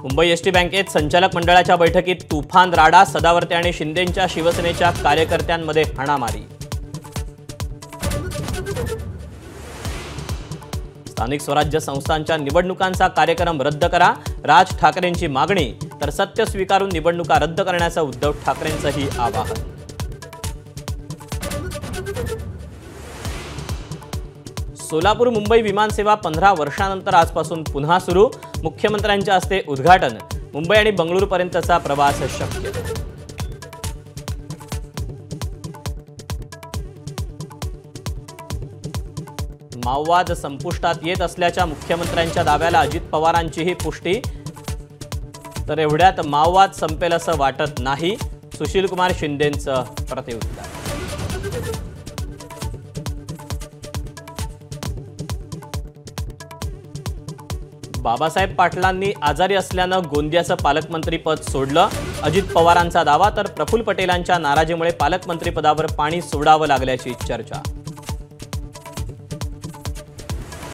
Mumbai ST बँकेत संचालक मंडळाच्या बैठकीत तुफान राडा, सदावर्ते आणि शिंदेंच्या शिवसेनेच्या कार्यकर्त्यांमध्ये हाणामारी। स्थानिक स्वराज्य संस्थांच्या निवडणुकांचा कार्यक्रम रद्द करा, राज ठाकरेंची मागणी, तर सत्य स्वीकारून निवडणुका रद्द करण्याचं उद्धव ठाकरेंचंही आवाहन। सोलापूर मुंबई विमानसेवा 15 वर्षांनंतर आजपासून पुन्हा सुरू, मुख्यमंत्र्यांच्या हस्ते उद्घाटन, मुंबई आणि बंगळुरूपर्यंतचा प्रवास शक्य। माओवाद संपुष्टात येत असल्याच्या मुख्यमंत्र्यांच्या दाव्याला अजित पवारांचीही पुष्टी, तर एवढ्यात माओवाद संपेल असं वाटत नाही, सुशीलकुमार शिंदेंचं प्रत्युत्तर। बाबासाहेब पाटलांनी आजारी असल्यानं गोंदियाचं पालकमंत्रीपद सोडलं, अजित पवारांचा दावा, तर प्रफुल्ल पटेलांच्या नाराजीमुळे पालकमंत्रीपदावर पाणी सोडावं लागल्याची चर्चा।